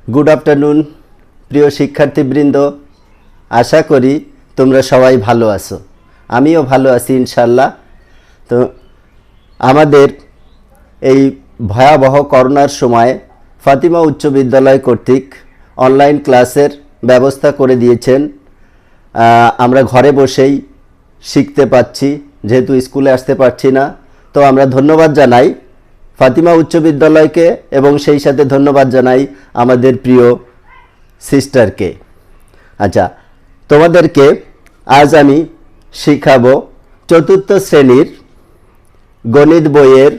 Good afternoon प्रिय शिक्षार्थीबृंद आशा करी তোমরা সবাই ভালো আছো আমিও ভালো আছি ইনশাআল্লাহ। তো আমাদের এই ভয়াবহ করোনার সময় ফাতিমা উচ্চ বিদ্যালয় কর্তৃক অনলাইন ক্লাসের ব্যবস্থা করে দিয়েছেন। আমরা ঘরে বসেই শিখতে পাচ্ছি, যেহেতু স্কুলে আসতে পারছি না। তো আমরা ধন্যবাদ জানাই ফাতিমা উচ্চ বিদ্যালয়কে এবং সেই সাথে ধন্যবাদ জানাই আমাদের প্রিয় সিস্টারকে। আচ্ছা, তোমাদেরকে আজ আমি শিখাবো চতুর্থ শ্রেণীর গণিত বইয়ের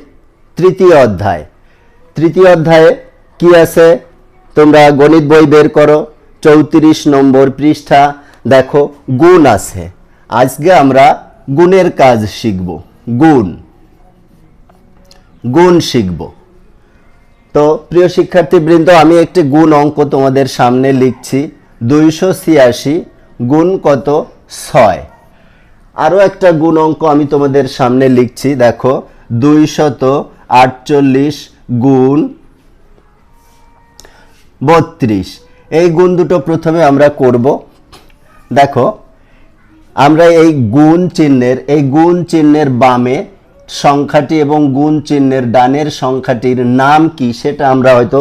তৃতীয় অধ্যায়। তৃতীয় অধ্যায়ে কি আছে তোমরা গণিত বই বের করো, 34 নম্বর পৃষ্ঠা দেখো, গুণ আছে। আজকে আমরা গুণের কাজ শিখব, গুণ শিখব। তো প্রিয় শিক্ষার্থীবৃন্দ, আমি একটি গুণ অঙ্ক তোমাদের সামনে লিখছি। 286 গুণ কত? 6। আরও একটা গুণ অঙ্ক আমি তোমাদের সামনে লিখছি, দেখো 248 গুণ 32। এই গুণ দুটো প্রথমে আমরা করব। দেখো, আমরা এই গুণ চিহ্নের বামে সংখ্যাটি এবং গুণ চিহ্নের ডানের সংখ্যাটির নাম কি সেটা আমরা হয়তো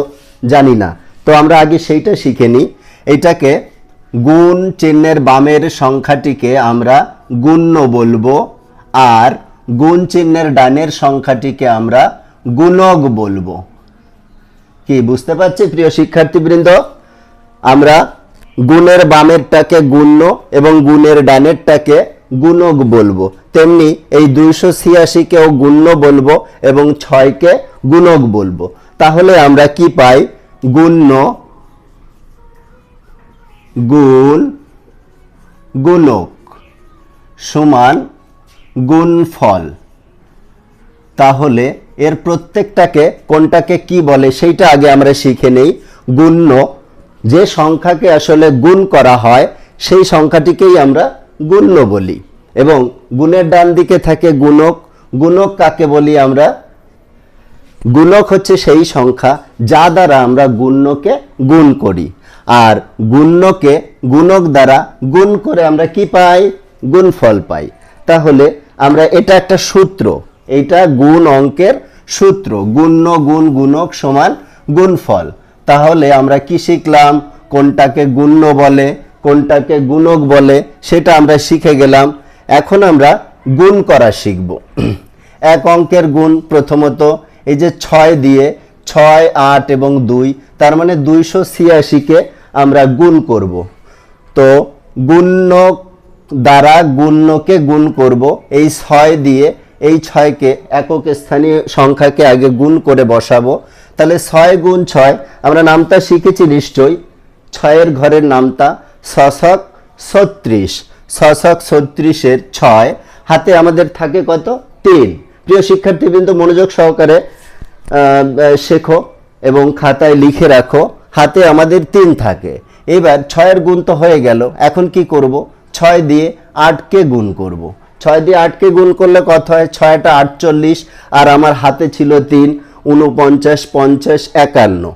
জানি না। তো আমরা আগে সেইটা শিখে নিই। এইটাকে গুণ চিহ্নের বামের সংখ্যাটিকে আমরা গুণ্য বলবো, আর গুণ চিহ্নের ডানের সংখ্যাটিকে আমরা গুণক বলবো। কি বুঝতে পারছি প্রিয় শিক্ষার্থীবৃন্দ? আমরা গুণের বামেরটাকে গুণ্য এবং গুণের ডানেরটাকে গুণক বলবো। তেমনি এই 286কেও গুণ্য বলবো এবং 6কে গুণক বলবো। তাহলে আমরা কি পাই? গুণ্য গুণ গুণক সমান গুণফল। তাহলে এর প্রত্যেকটাকে কোনটাকে কি বলে সেইটা আগে আমরা শিখে নেই। গুণ্য, যে সংখ্যাকে আসলে গুণ করা হয় সেই সংখ্যাটিকেই আমরা গুণ্য বলি, এবং গুণের ডান দিকে থাকে গুণক। গুণক কাকে বলি আমরা? গুণক হচ্ছে সেই সংখ্যা যা দ্বারা আমরা গুণ্যকে গুণ করি, আর গুণ্যকে গুণক দ্বারা গুণ করে আমরা কি পাই? গুণফল পাই। তাহলে আমরা এটা একটা সূত্র, এটা গুণ অঙ্কের সূত্র, গুণ্য গুণ গুণক সমান গুণফল। তাহলে আমরা কি শিখলাম? কোনটাকে গুণ্য বলে, কোনটাকে গুণক বলে সেটা আমরা শিখে গেলাম। এখন আমরা গুণ করা শিখব। এক অঙ্কের গুণ প্রথমত এই যে 6 দিয়ে 6, 8 এবং 2, তার মানে 286কে আমরা গুণ করব। তো গুণ্যক দ্বারা গুণ্যকে গুণ করব। এই 6 দিয়ে এই 6কে একক স্থানীয় সংখ্যাকে আগে গুণ করে বসাবো। তাহলে 6 গুণ 6, আমরা নামটা শিখেছি নিশ্চয়ই। 6 ঘরের নামটা শশক 36। শশক 36-এর 6, হাতে আমাদের থাকে কত? 3। প্রিয় শিক্ষার্থীবৃন্দ, মনোযোগ সহকারে শেখো এবং খাতায় লিখে রাখো। হাতে আমাদের 3 থাকে। এবার 6 গুণ তো হয়ে গেল, এখন কি করব? 6 দিয়ে 8কে গুণ করব। 6 দিয়ে 8কে গুণ করলে কত হয়? 6টা 48, আর আমার হাতে ছিল 3, 49, 50, 51।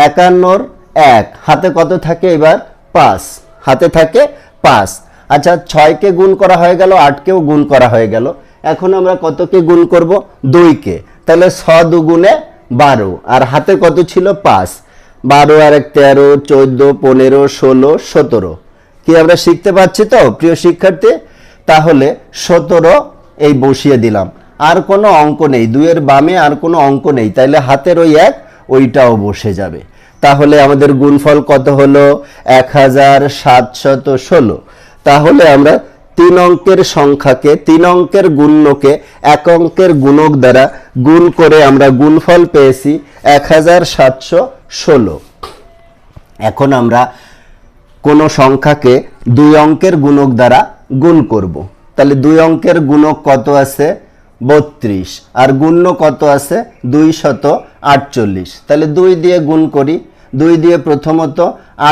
51-র 1, হাতে কত থাকে এবার? 5, হাতে থাকে 5। আচ্ছা, 6কে গুণ করা হয়ে গেল, 8কেও গুণ করা হয়ে গেল। এখন আমরা কতকে গুণ করব? 2কে। তাহলে 6 দুগুণে 12, আর হাতে কত ছিল? 5। 12 আর 1 13, 14, 15, 16, 17। কি আমরা শিখতে পাচ্ছি তো প্রিয় শিক্ষার্থী? তাহলে 17 এই বসিয়ে দিলাম। আর কোনো অঙ্ক নেই, 2-এর বামে আর কোনো অঙ্ক নেই, তাইলে হাতের ওই 1 ওইটাও বসে যাবে। তাহলে আমাদের গুণফল কত হলো? 1716। তাহলে আমরা 3 অঙ্কের সংখ্যাকে, 3 অঙ্কের গুণ্যকে 1 অঙ্কের গুণক দ্বারা গুণ করে আমরা গুণফল পেয়েছি 1716। এখন আমরা কোনো সংখ্যাকে 2 অঙ্কের গুণক দ্বারা গুণ করব। তাহলে 2 অঙ্কের গুণক কত আছে? 32, আর গুণ্য কত আছে? 248। তাহলে 2 দিয়ে গুণ করি। 2 দিয়ে প্রথমত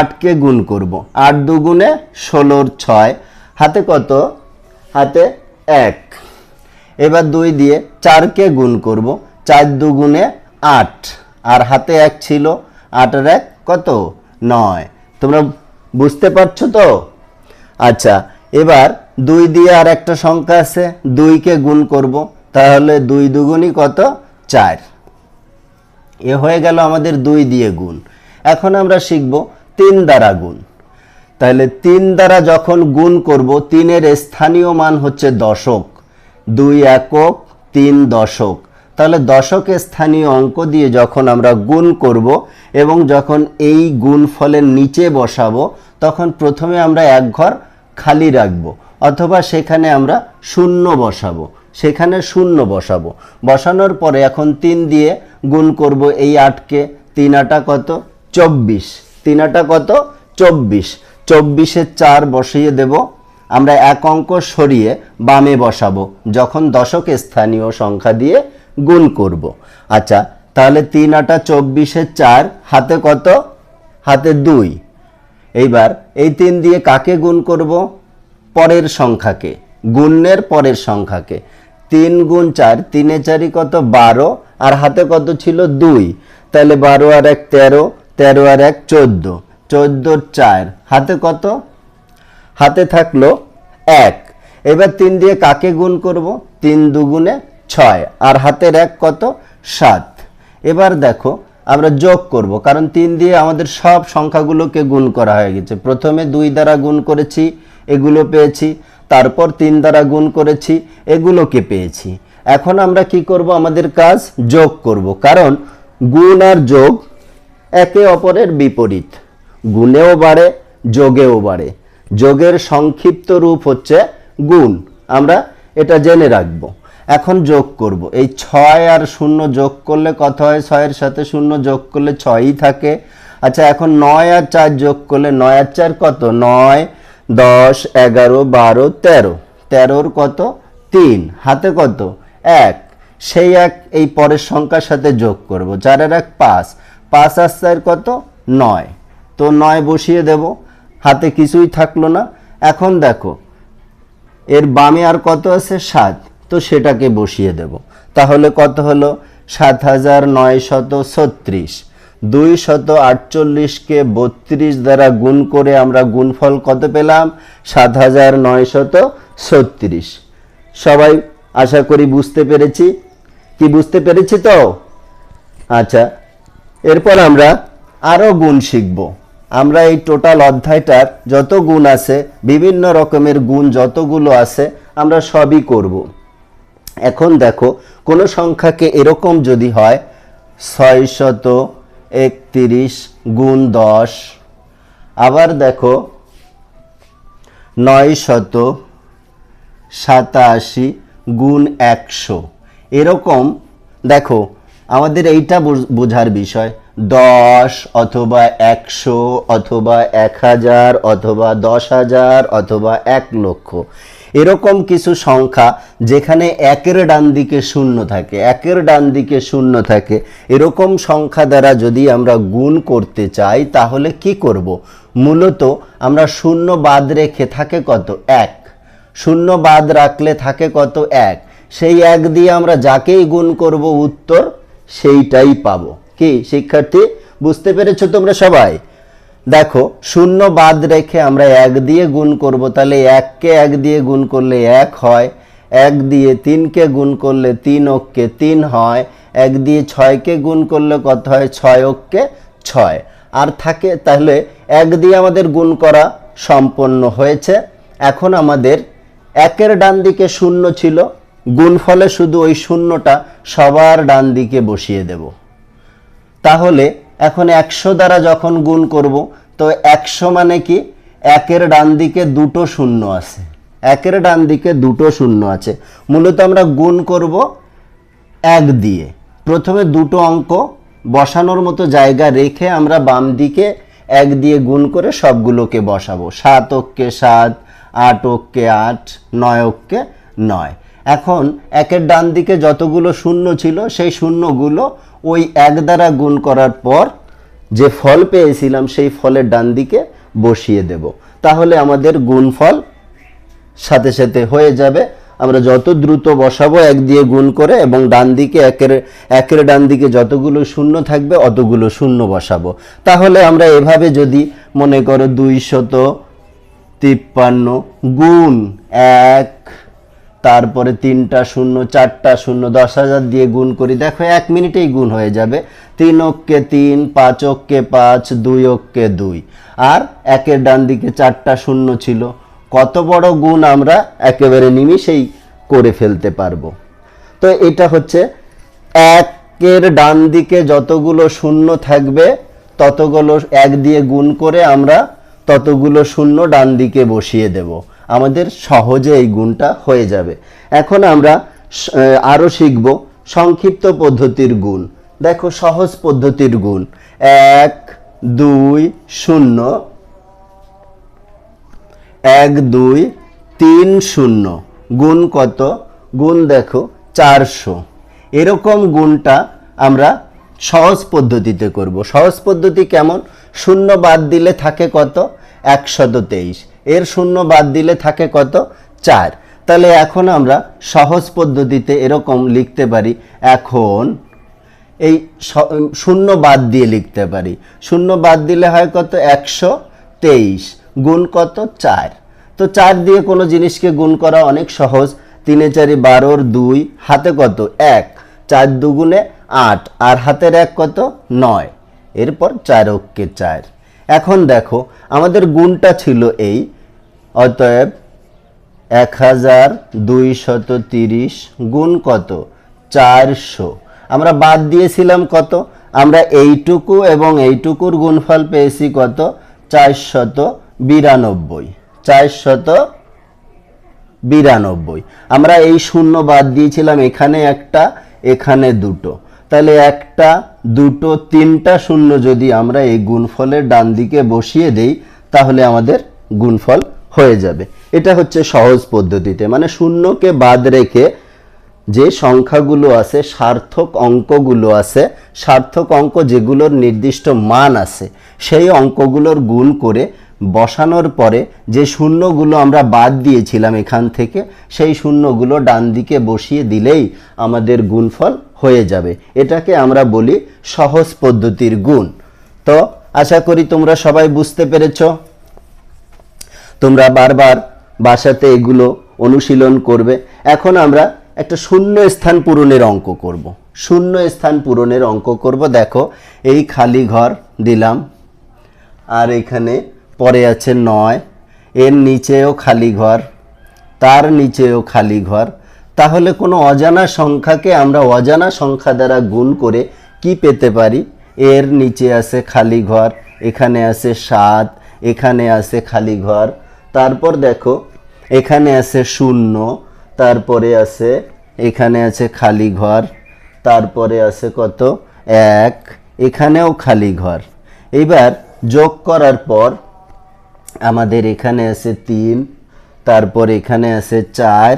8কে গুণ করব। 8 দুগুণে 16-র 6, হাতে কত? হাতে 1। এবার 2 দিয়ে 4কে গুণ করব। 4 দুগুণে 8, আর হাতে 1 ছিল, 8 আর 1 কত? 9। তোমরা বুঝতে পারছো তো? আচ্ছা, এবার 2 দিয়ে আর একটা সংখ্যা আছে, 2কে গুণ করব, তাহলে 2 দুগুণই কত? 4। এ হয়ে গেল আমাদের 2 দিয়ে গুণ। এখন আমরা শিখব 3 দ্বারা গুণ। তাহলে 3 দ্বারা যখন গুণ করব, 3-এর স্থানীয় মান হচ্ছে দশক। 2 একক, 3 দশক। তাহলে দশকে স্থানীয় অঙ্ক দিয়ে যখন আমরা গুণ করব এবং যখন এই গুণফলের নিচে বসাবো, তখন প্রথমে আমরা এক ঘর খালি রাখবো, অথবা সেখানে আমরা শূন্য বসাবো, বসানোর পরে এখন 3 দিয়ে গুণ করব এই 8কে। 3 আটা কত? 24। 3 আটা কত? 24। 24-এ 4 বসিয়ে দেব। আমরা এক অঙ্ক সরিয়ে বামে বসাবো যখন দশক স্থানীয় সংখ্যা দিয়ে গুণ করব। আচ্ছা, তাহলে 3 আটা 24-এ 4, হাতে কত? হাতে 2। এইবার এই 3 দিয়ে কাকে গুণ করব? পরের সংখ্যাকে, গুণের পরের সংখ্যাকে। 3 গুণ 4, 3 4 কত? 12, আর হাতে কত ছিল? 2। তাহলে 12 আর 1 13, 13 আর 1 14, 14 4, হাতে কত? হাতে থাকলো 1। এবার 3 দিয়ে কাকে গুণ করব? 3 দুগুণে 6, আর হাতের 1 কত? 7। এবার দেখো আমরা যোগ করব, কারণ 3 দিয়ে আমাদের সব সংখ্যাগুলোকে গুণ করা হয়ে গেছে। প্রথমে 2 দ্বারা গুণ করেছি, এগুলো পেয়েছি, তারপর 3 দ্বারা গুণ করেছি, এগুলোকে পেয়েছি। এখন আমরা কি করব? আমাদের কাজ যোগ করব, কারণ গুণ আর যোগ একে অপরের বিপরীত। গুণেও বাড়ে, যোগেও বাড়ে। যোগের সংক্ষিপ্ত রূপ হচ্ছে গুণ, আমরা এটা জেনে রাখব। এখন যোগ করব। এই 6 আর 0 যোগ করলে কত হয়? 6-এর সাথে 0 যোগ করলে 6ই থাকে। আচ্ছা, এখন 9 আর 4 যোগ করলে 9 আর 4 কত? 9, 10, 11, 12, 13, 13-র কত? 3, হাতে কত? 1। সেই 1 এই পরের সংখ্যার সাথে যোগ করব। 4 আর 1 5, 5 আর 4 কত? 9। তো 9 বসিয়ে দেব, হাতে কিছুই থাকলো না। এখন দেখো এর বামে আর কত আছে? 7, তো সেটাকে বসিয়ে দেব। তাহলে কত হলো? 7936। 248কে 32 দ্বারা গুণ করে আমরা গুণফল কত পেলাম? 7936। সবাই আশা করি বুঝতে পেরেছি। কি বুঝতে পেরেছি তো? আচ্ছা, এরপর আমরা আরো গুণ শিখব। আমরা এই টোটাল অধ্যায়টার যত গুণ আছে, বিভিন্ন রকমের গুণ যতগুলো আছে, আমরা সবই করব। এখন দেখো, কোনো সংখ্যাকে এরকম যদি হয় 631 গুণ 10, আবার দেখো 987 গুণ 100, এরকম দেখো আমাদের এইটা বোঝার বিষয়। 10 অথবা 100 অথবা 1000 অথবা 10,000 অথবা 1 লক্ষ, এরকম কিছু সংখ্যা যেখানে একের ডান দিকে শূন্য থাকে, একের ডান দিকে শূন্য থাকে, এরকম সংখ্যা দ্বারা যদি আমরা গুণ করতে চাই, তাহলে কি করব? মূলত আমরা শূন্য বাদ রেখে থাকে কত? 1। শূন্য বাদ রাখলে থাকে কত? 1। সেই 1 দিয়ে আমরা যাকেই গুণ করব উত্তর সেইটাই পাবো। কি শিক্ষার্থী, বুঝতে পেরেছো তোমরা সবাই? দেখো, শূন্য বাদ রেখে আমরা 1 দিয়ে গুণ করব, তাহলে 1কে 1 দিয়ে গুণ করলে 1 হয়। 1 দিয়ে 3কে গুণ করলে 3 অক্ষে 3 হয়। 1 দিয়ে 6কে গুণ করলে কত হয়? 6 অক্ষে 6। আর থাকে, তাহলে 1 দিয়ে আমাদের গুণ করা সম্পন্ন হয়েছে। এখন আমাদের একের ডান দিকে শূন্য ছিল, গুণফলে শুধু ওই শূন্যটা সবার ডান দিকে বসিয়ে দেব। তাহলে এখন 100 দ্বারা যখন গুণ করব, তো 100 মানে কি? একের ডান দিকে দুটো শূন্য আছে, একের ডান দিকে দুটো শূন্য আছে। মূলত আমরা গুণ করব 1 দিয়ে। প্রথমে দুটো অঙ্ক বসানোর মতো জায়গা রেখে আমরা বাম দিকে 1 দিয়ে গুণ করে সবগুলোকে বসাবো। 7 অক্ষে 7, 8 অক্ষে 8, 9 অক্ষে 9। এখন একের ডান দিকে যতগুলো শূন্য ছিল, সেই শূন্যগুলো ওই 1 দ্বারা গুণ করার পর যে ফল পেয়েছিলাম সেই ফলের ডান দিকে বসিয়ে দেব। তাহলে আমাদের গুণফল সাথে সাথে হয়ে যাবে। আমরা যত দ্রুত বসাবো 1 দিয়ে গুণ করে, এবং ডান দিকে একের ডান দিকে যতগুলো শূন্য থাকবে অতগুলো শূন্য বসাবো। তাহলে আমরা এভাবে যদি মনে করো 253 গুণ 1, তারপরে 3টা শূন্য 4টা শূন্য 10,000 দিয়ে গুণ করি, দেখো 1 মিনিটেই গুণ হয়ে যাবে। 3 অক্কে 3, 5 অক্কে 5, 2 অক্কে 2, আর একের ডান দিকে 4টা শূন্য ছিল। কত বড় গুণ আমরা একেবারে নিমিষেই করে ফেলতে পারবো। তো এটা হচ্ছে একের ডান দিকে যতগুলো শূন্য থাকবে ততগুলো 1 দিয়ে গুণ করে আমরা ততগুলো শূন্য ডান দিকে বসিয়ে দেব, আমাদের সহজে এই গুণটা হয়ে যাবে। এখন আমরা আরো শিখব সংক্ষিপ্ত পদ্ধতির গুণ। দেখো সহজ পদ্ধতির গুণ 1 2 0 1 2 3 0 গুণ কত? গুণ দেখো 400। এরকম গুণটা আমরা সহজ পদ্ধতিতে করব। সহজ পদ্ধতি কেমন? শূন্য বাদ দিলে থাকে কত? 123। এর শূন্য বাদ দিলে থাকে কত? 4। তাহলে এখন আমরা সহজ পদ্ধতিতে এরকম লিখতে পারি। এখন এই শূন্য বাদ দিয়ে লিখতে পারি। শূন্য বাদ দিলে হয় কত? 123 গুণ কত? 4। তো 4 দিয়ে কোনো জিনিসকে গুণ করা অনেক সহজ। 3 4 12, 2 হাতে কত? 1, 4 দুগুণে 8, আর হাতের 1 কত? 9, এরপর 4 অক্কে 4। এখন দেখো আমাদের গুণটা ছিল এই, অতএব 1230 গুণ কত? 400। আমরা বাদ দিয়েছিলাম কত? আমরা এইটুকু এবং এইটুকুর গুণফল পেয়েছি কত? 492। 492। আমরা এই শূন্য বাদ দিয়েছিলাম, এখানে একটা, এখানে দুটো। তাহলে 1টা 2টো 3টা শূন্য যদি আমরা এই গুণফলের ডান দিকে বসিয়ে দেই তাহলে আমাদের গুণফল হয়ে যাবে। এটা হচ্ছে সহজ পদ্ধতিতে, মানে শূন্যকে বাদ রেখে যে সংখ্যাগুলো আছে, সার্থক অঙ্কগুলো আছে, সার্থক অঙ্ক যেগুলোর নির্দিষ্ট মান আছে, সেই অঙ্কগুলোর গুণ করে বসানোর পরে যে শূন্যগুলো আমরা বাদ দিয়েছিলাম এখান থেকে, সেই শূন্যগুলো ডান দিকে বসিয়ে দিলেই আমাদের গুণফল হয়ে যাবে। এটাকে আমরা বলি সহজ পদ্ধতির গুণ। তো আশা করি তোমরা সবাই বুঝতে পেরেছ। তোমরা বারবার বাসাতে এগুলো অনুশীলন করবে। এখন আমরা একটা শূন্য স্থান পূরণের অঙ্ক করব। শূন্য স্থান পূরণের অঙ্ক করব। দেখো এই খালি ঘর দিলাম, আর এখানে পরে আছে 9, এর নিচেও খালি ঘর, তার নিচেও খালি ঘর। তাহলে কোনো অজানা সংখ্যাকে আমরা অজানা সংখ্যা দ্বারা গুণ করে কি পেতে পারি? এর নিচে আছে খালি ঘর, এখানে আছে 7, এখানে আছে খালি ঘর, তারপর দেখো এখানে আছে 0, তারপরে আছে এখানে আছে খালি ঘর, তারপরে আছে কত? 1, এখানেও খালি ঘর। এবার যোগ করার পর আমাদের এখানে আছে 3, তারপর এখানে আছে 4,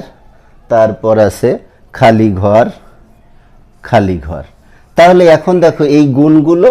তারপর আছে খালি ঘর, খালি ঘর। তাহলে এখন দেখো এই গুণগুলো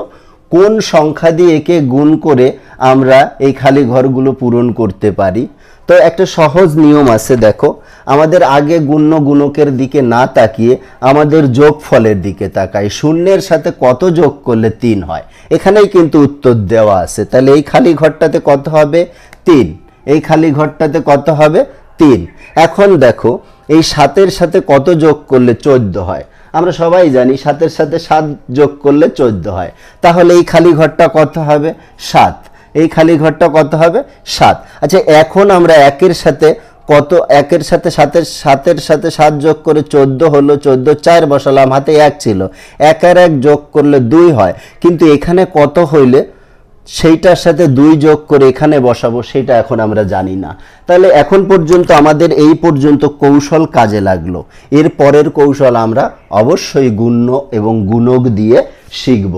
কোন সংখ্যা দিয়ে একে গুণ করে আমরা এই খালি ঘরগুলো পূরণ করতে পারি। তো একটা সহজ নিয়ম আছে, দেখো আমাদের আগে গুণ্য গুণকের দিকে না তাকিয়ে আমাদের যোগফলের দিকে তাকাই। শূন্যের সাথে কত যোগ করলে 3 হয়, এখানেই কিন্তু উত্তর দেওয়া আছে। তাহলে এই খালি ঘরটাতে কত হবে? 3। এই খালি ঘরটাতে কত হবে? 3। এখন দেখো এই 7-এর সাথে কত যোগ করলে 14 হয়। আমরা সবাই জানি 7-এর সাথে 7 যোগ করলে 14 হয়। তাহলে এই খালি ঘরটা কত হবে? 7। এই খালি ঘরটা কত হবে? 7। আচ্ছা এখন আমরা একের সাথে কত, একের সাথে 7-এর সাথে 7 যোগ করে 14 হলো, 14 4 বসালাম, হাতে 1 ছিল, 1 আর 1 যোগ করলে 2 হয়। কিন্তু এখানে কত হইলে সেইটার সাথে 2 যোগ করে এখানে বসাবো সেটা এখন আমরা জানি না। তাহলে এখন পর্যন্ত আমাদের এই পর্যন্ত কৌশল কাজে লাগলো। এর পরের কৌশল আমরা অবশ্যই গুণ্য এবং গুণক দিয়ে শিখব।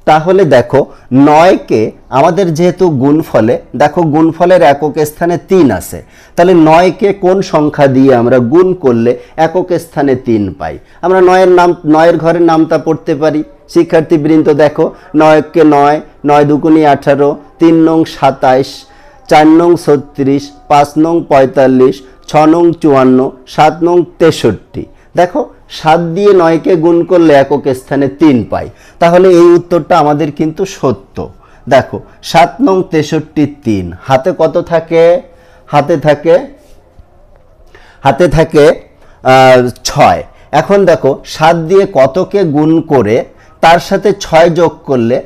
তাহলে দেখো 9কে আমাদের যেহেতু গুণফলে, দেখো গুণফলের একক স্থানে 3 আছে, তাহলে 9কে কোন সংখ্যা দিয়ে আমরা গুণ করলে একক স্থানে 3 পাই? আমরা 9-এর ঘরের নামটা পড়তে পারি। শিক্ষার্থীবৃন্দ দেখো 9কে 9, 9 দুগুণে 18, 3 নং 27, 4 নং 36, 5 নং 45, 6 নং 54, 7 নং 63। দেখো 7 দিয়ে 9কে গুণ করলে একক স্থানে 3 পাই, তাহলে এই উত্তরটা আমাদের কিন্তু সত্য। দেখো 7 নং 63 3, হাতে কত থাকে? হাতে থাকে 6। এখন দেখো 7 দিয়ে কতকে গুণ করে তার সাথে 6 যোগ করলে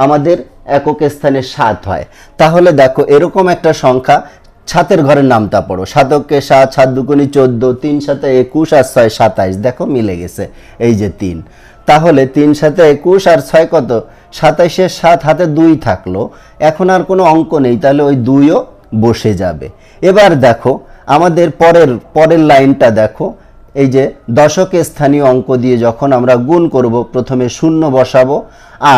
আমাদের একক স্থানে 7 হয়। তাহলে দেখো এরকম একটা সংখ্যা, 7-এর ঘরের নামটা পড়ো। 7-কে 7, 7 দুগুণী 14, 3 7 21 আর 6 27। দেখো মিলে গেছে, এই যে 3। তাহলে 3 7 21 আর 6 কত? 27-এর 7, হাতে 2 থাকলো। এখন আর কোনো অঙ্ক নেই, তাহলে ওই 2ও বসে যাবে। এবার দেখো আমাদের পরের লাইনটা দেখো, এই যে দশকে স্থানীয় অঙ্ক দিয়ে যখন আমরা গুণ করব, প্রথমে 0 বসাবো,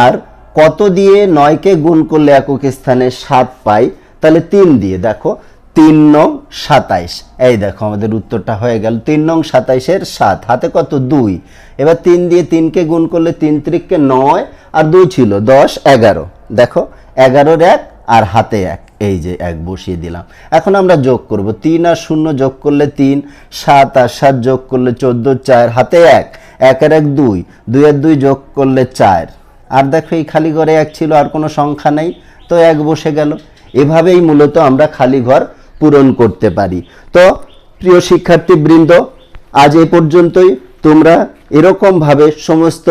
আর কত দিয়ে 9কে গুণ করলে একক স্থানে 7 পাই? তাহলে 3 দিয়ে। দেখো 3 নং 27, এই দেখো আমাদের উত্তরটা হয়ে গেল। 3 নং 27-এর 7, হাতে কত? 2। এবার 3 দিয়ে 3কে গুণ করলে 3 3কে 9 আর 2 ছিল 10 11। দেখো 11-এর 1 আর হাতে 1, এই যে 1 বসিয়ে দিলাম। এখন আমরা যোগ করব, 3 আর 0 যোগ করলে 3, 7 আর 7 যোগ করলে 14, 4 হাতে 1, 1-এর 1 2, 2-এর 2 যোগ করলে 4। আর দেখো এই খালি ঘরে 1 ছিল, আর কোনো সংখ্যা নেই, তো 1 বসে গেল। এভাবেই মূলত আমরা খালি ঘর পূরণ করতে পারি। তো প্রিয় শিক্ষার্থীবৃন্দ, আজ এই পর্যন্তই। তোমরা এরকমভাবে সমস্ত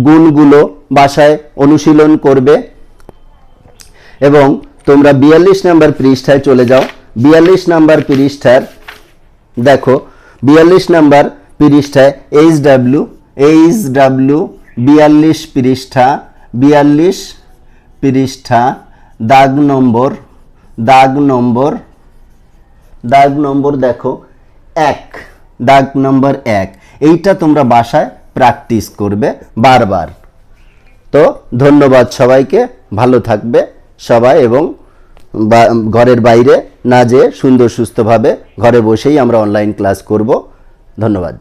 গুণগুলো বাসায় অনুশীলন করবে এবং তোমরা 42 নাম্বার পৃষ্ঠায় চলে যাও। 42 নাম্বার পৃষ্ঠার দেখো, 42 নাম্বার পৃষ্ঠায় HW 42 পৃষ্ঠা দাগ নম্বর দেখো 1, দাগ নম্বর 1। এইটা তোমরা বাসায় প্র্যাকটিস করবে বারবার। তো ধন্যবাদ সবাইকে, ভালো থাকবে সবাই, এবং ঘরের বাইরে না যেয়ে সুন্দর সুস্থভাবে ঘরে বসেই আমরা অনলাইন ক্লাস করব। ধন্যবাদ।